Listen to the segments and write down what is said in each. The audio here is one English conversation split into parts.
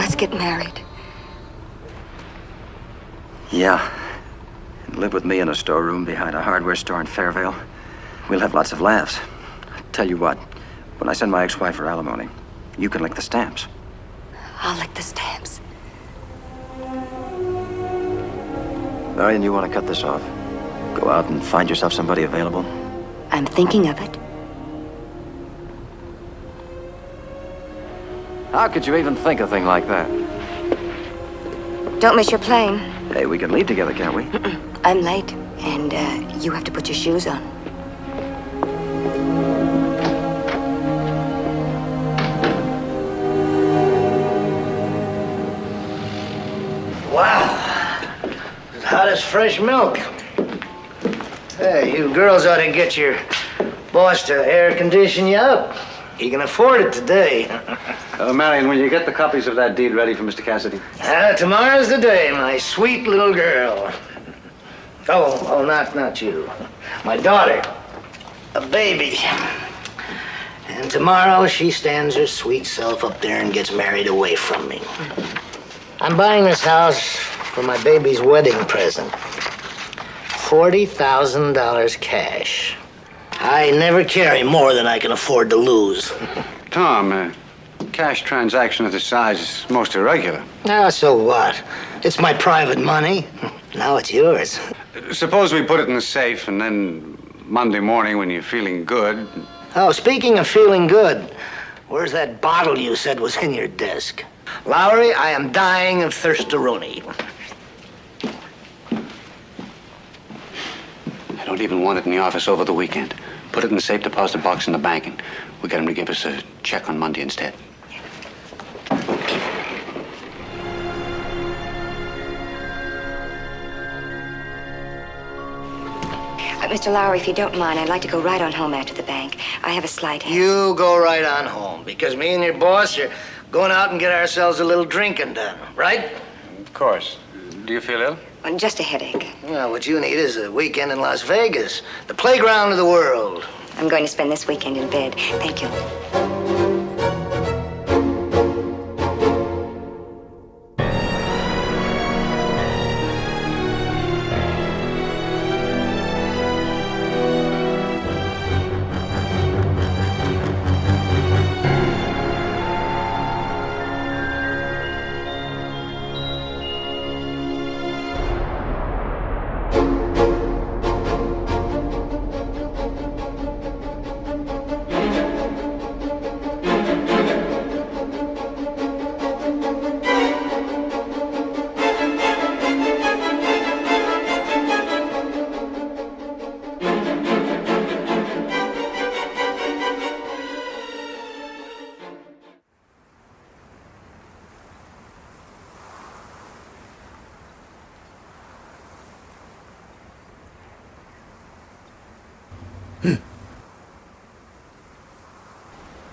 Let's get married. Yeah. And live with me in a storeroom behind a hardware store in Fairvale. We'll have lots of laughs. Tell you what, when I send my ex-wife for alimony, you can lick the stamps. I'll lick the stamps. Marion, you want to cut this off? Go out and find yourself somebody available? I'm thinking of it. How could you even think a thing like that? Don't miss your plane. Hey, we can leave together, can't we? I'm late, and you have to put your shoes on. Wow. As hot as fresh milk. Hey, you girls ought to get your boss to air condition you up. You can afford it today. Marion, will you get the copies of that deed ready for Mr. Cassidy? Tomorrow's the day, my sweet little girl. Oh, not you. My daughter. A baby. And tomorrow she stands her sweet self up there and gets married away from me. I'm buying this house for my baby's wedding present. $40,000 cash. I never carry more than I can afford to lose. Tom, cash transaction of this size is most irregular. Ah, so what? It's my private money. Now it's yours. Suppose we put it in the safe, and then Monday morning when you're feeling good... Oh, speaking of feeling good, where's that bottle you said was in your desk? Lowry, I am dying of thirsteroni. I don't even want it in the office over the weekend. Put it in the safe deposit box in the bank, and we'll get him to give us a check on Monday instead. Mr. Lowry, if you don't mind, I'd like to go right on home after the bank. I have a slight headache. You go right on home, because me and your boss are going out and get ourselves a little drinking done, right? Of course. Do you feel ill? Just a headache. Well, what you need is a weekend in Las Vegas, the playground of the world. I'm going to spend this weekend in bed. Thank you.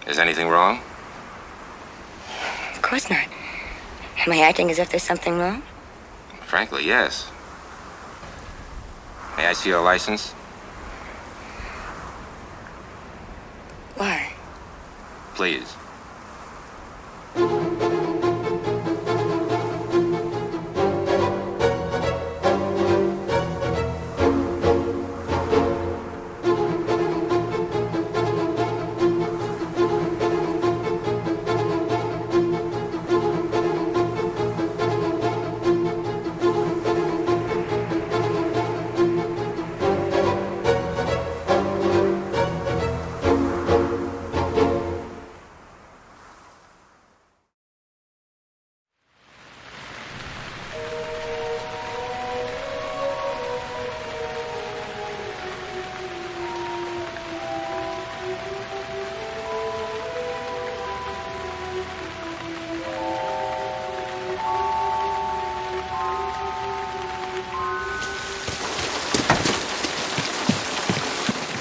Is anything wrong? Of course not. Am I acting as if there's something wrong? Frankly, yes. May I see your license? Why? Please.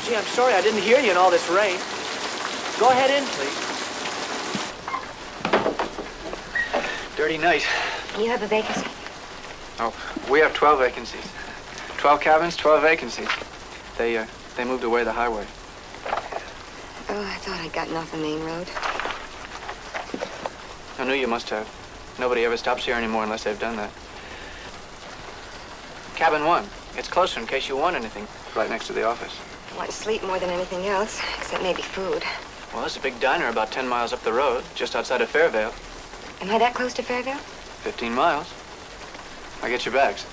Gee, I'm sorry I didn't hear you in all this rain. Go ahead in, please. Dirty night. You have a vacancy? Oh, we have 12 vacancies. 12 cabins, 12 vacancies. They moved away the highway. Oh, I thought I'd gotten off the main road. I knew you must have. Nobody ever stops here anymore unless they've done that. Cabin 1. It's closer in case you want anything. Right next to the office. I want sleep more than anything else, except maybe food. Well, there's a big diner about 10 miles up the road, just outside of Fairvale. Am I that close to Fairvale? 15 miles. I'll get your bags.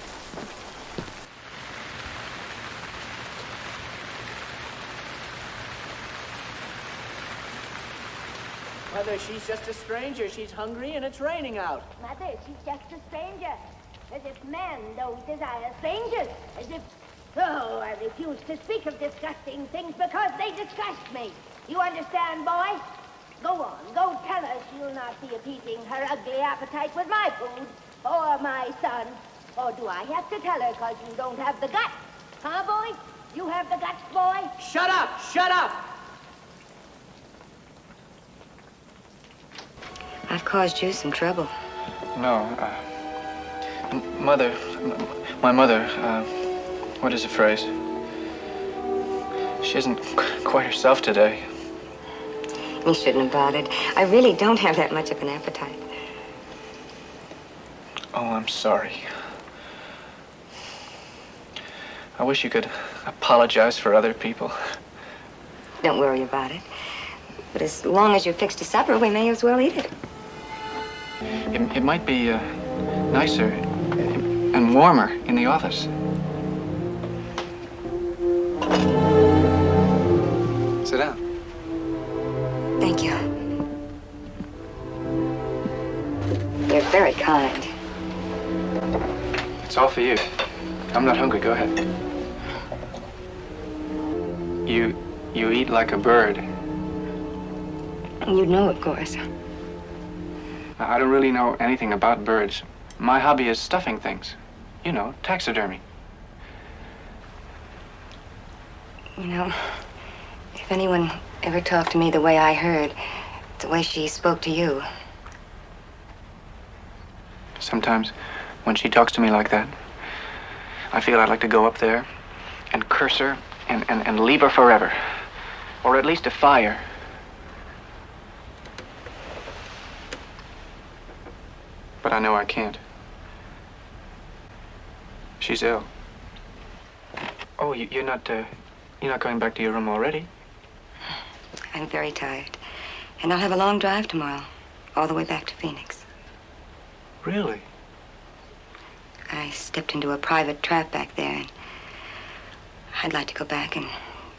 Mother, she's just a stranger. She's hungry and it's raining out. Mother, she's just a stranger. As if men don't desire strangers. As if... Oh, I refuse to speak of disgusting things because they disgust me. You understand, boy? Go on. Go tell her she'll not be appeasing her ugly appetite with my food or my son. Or do I have to tell her because you don't have the guts? Huh, boy? You have the guts, boy? Shut up! Shut up! I've caused you some trouble. No, Mother, my mother, what is the phrase? She isn't quite herself today. You shouldn't have bothered. I really don't have that much of an appetite. Oh, I'm sorry. I wish you could apologize for other people. Don't worry about it. But as long as you're fixed to supper, we may as well eat it. It might be nicer and warmer in the office. Sit down. Thank you. You're very kind. It's all for you. I'm not hungry. Go ahead. You eat like a bird. You'd know, of course. I don't really know anything about birds. My hobby is stuffing things. You know, taxidermy. You know, if anyone ever talked to me the way I heard, the way she spoke to you. Sometimes, when she talks to me like that, I feel I'd like to go up there and curse her and leave her forever. Or at least defy her. But I know I can't. She's ill. Oh, you're not going back to your room already? I'm very tired. And I'll have a long drive tomorrow, all the way back to Phoenix. Really? I stepped into a private trap back there, and I'd like to go back and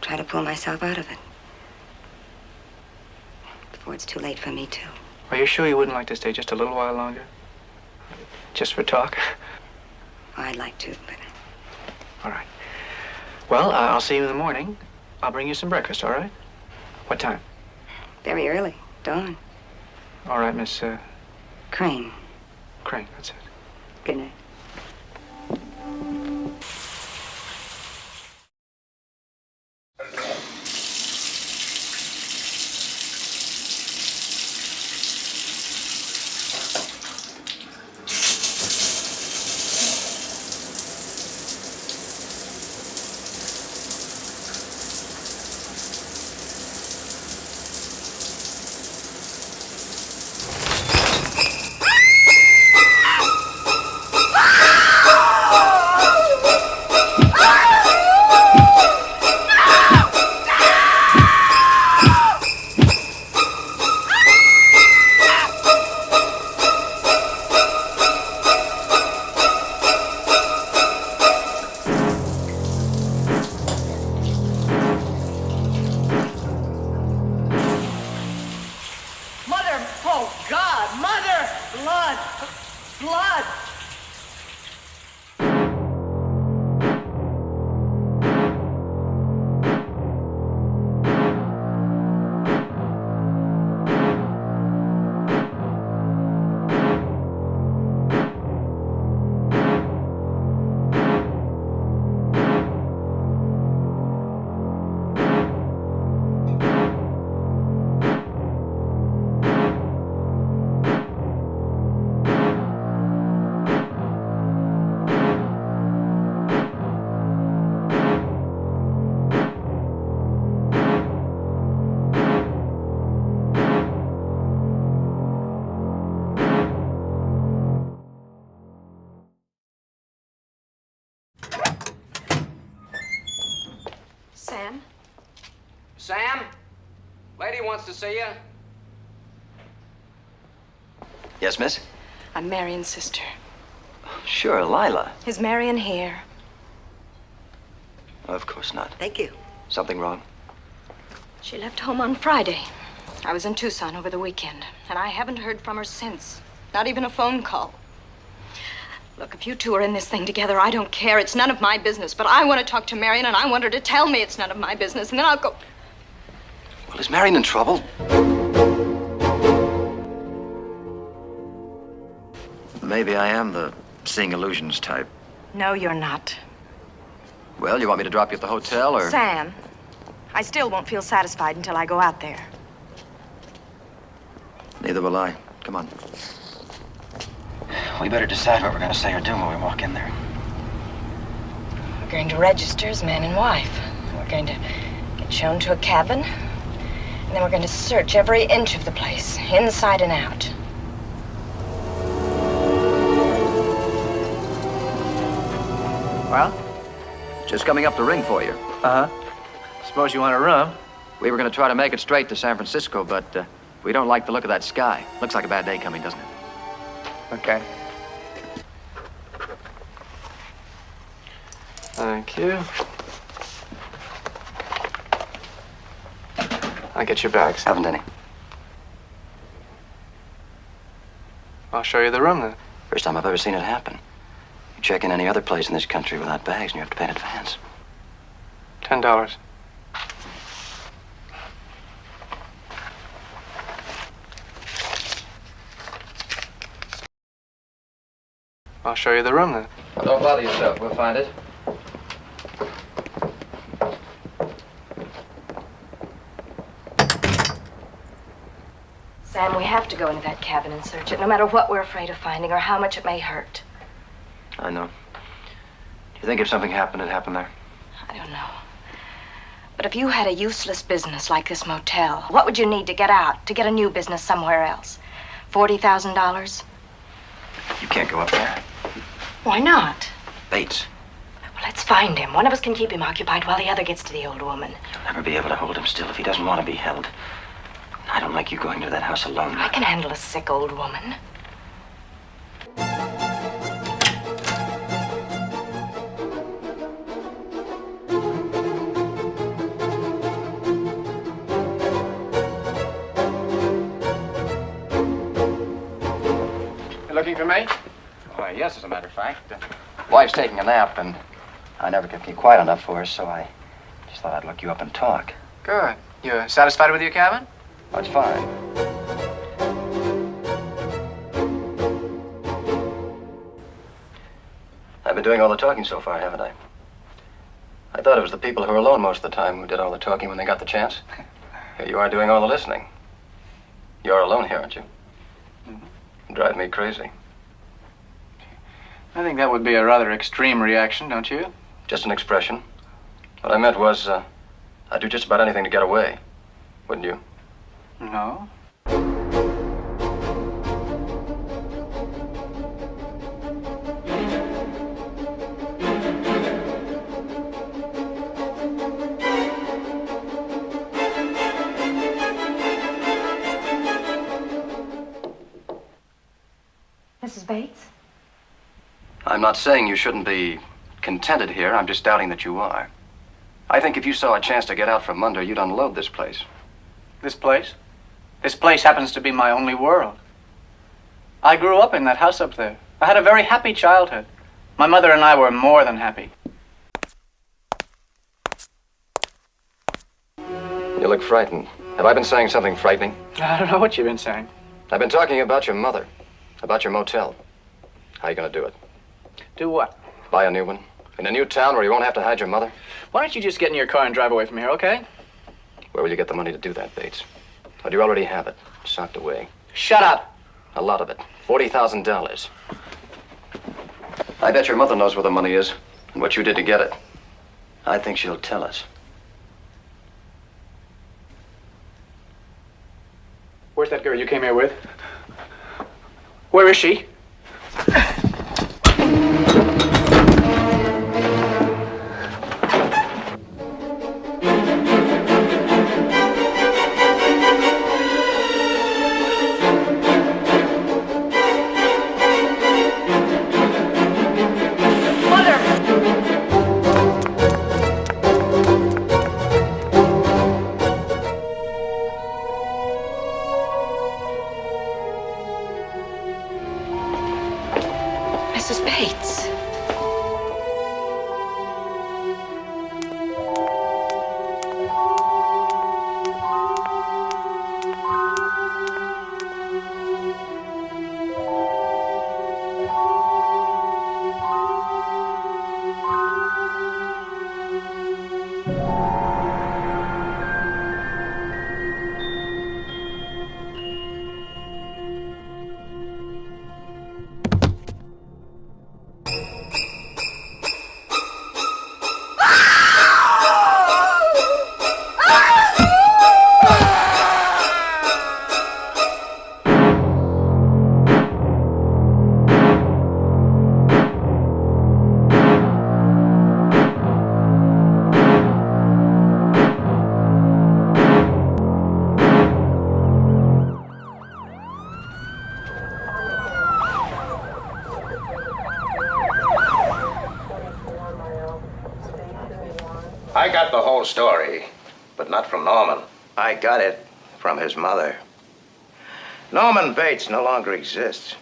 try to pull myself out of it. Before it's too late for me, too. Are you sure you wouldn't like to stay just a little while longer? Just for talk? I'd like to, but... All right. Well, I'll see you in the morning. I'll bring you some breakfast, all right? What time? Very early. Dawn. All right, Miss, Crane. Crane, that's it. Good night. wants to see you. Yes, miss? I'm Marion's sister. Sure, Lila. Is Marion here? Of course not. Thank you. Something wrong? She left home on Friday. I was in Tucson over the weekend, and I haven't heard from her since. Not even a phone call. Look, if you two are in this thing together, I don't care. It's none of my business. But I want to talk to Marion, and I want her to tell me it's none of my business, and then I'll go. Well, is Marion in trouble? Maybe I am the seeing illusions type. No, you're not. Well, you want me to drop you at the hotel, or...? Sam, I still won't feel satisfied until I go out there. Neither will I. Come on. We better decide what we're going to say or do when we walk in there. We're going to register as man and wife. We're going to get shown to a cabin. And then we're going to search every inch of the place, inside and out. Well? Just coming up the ring for you. Uh-huh. Suppose you want a room? We were going to try to make it straight to San Francisco, but we don't like the look of that sky. Looks like a bad day coming, doesn't it? Okay. Thank you. I'll get your bags. Haven't any. I'll show you the room then. First time I've ever seen it happen. You check in any other place in this country without bags and you have to pay in advance. $10. I'll show you the room then. Well, don't bother yourself. We'll find it. Sam, we have to go into that cabin and search it, no matter what we're afraid of finding or how much it may hurt. I know. Do you think if something happened, it'd happen there? I don't know. But if you had a useless business like this motel, what would you need to get out, to get a new business somewhere else? $40,000? You can't go up there. Why not? Bates. Well, let's find him. One of us can keep him occupied while the other gets to the old woman. You'll never be able to hold him still if he doesn't want to be held. I don't like you going to that house alone. I can handle a sick old woman. You looking for me? Why, yes, as a matter of fact. Wife's taking a nap, and I never could keep quiet enough for her, so I just thought I'd look you up and talk. Good. You satisfied with your cabin? That's fine. I've been doing all the talking so far, haven't I? I thought it was the people who were alone most of the time who did all the talking when they got the chance. Here you are doing all the listening. You're alone here, aren't you? Mm-hmm. Drive me crazy. I think that would be a rather extreme reaction, don't you? Just an expression. What I meant was, I'd do just about anything to get away. Wouldn't you? No. Mrs. Bates? I'm not saying you shouldn't be contented here. I'm just doubting that you are. I think if you saw a chance to get out from under, you'd unload this place. This place? This place happens to be my only world. I grew up in that house up there. I had a very happy childhood. My mother and I were more than happy. You look frightened. Have I been saying something frightening? I don't know what you've been saying. I've been talking about your mother, about your motel. How are you going to do it? Do what? Buy a new one? In a new town where you won't have to hide your mother? Why don't you just get in your car and drive away from here, okay? Where will you get the money to do that, Bates? Or do you already have it, socked away? Shut up! A lot of it. $40,000. I bet your mother knows where the money is and what you did to get it. I think she'll tell us. Where's that girl you came here with? Where is she? Mrs. Bates. I got the whole story, but not from Norman. I got it from his mother. Norman Bates no longer exists.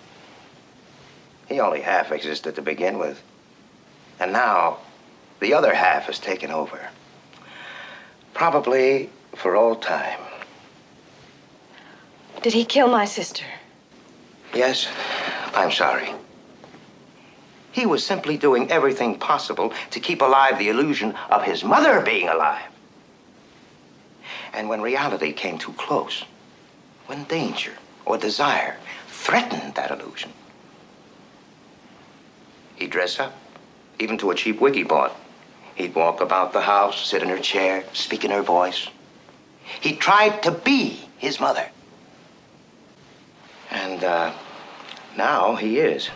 He only half existed to begin with. And now, the other half has taken over. Probably for all time. Did he kill my sister? Yes, I'm sorry. He was simply doing everything possible to keep alive the illusion of his mother being alive. And when reality came too close, when danger or desire threatened that illusion, he'd dress up, even to a cheap wig he bought. He'd walk about the house, sit in her chair, speak in her voice. He tried to be his mother. And now he is.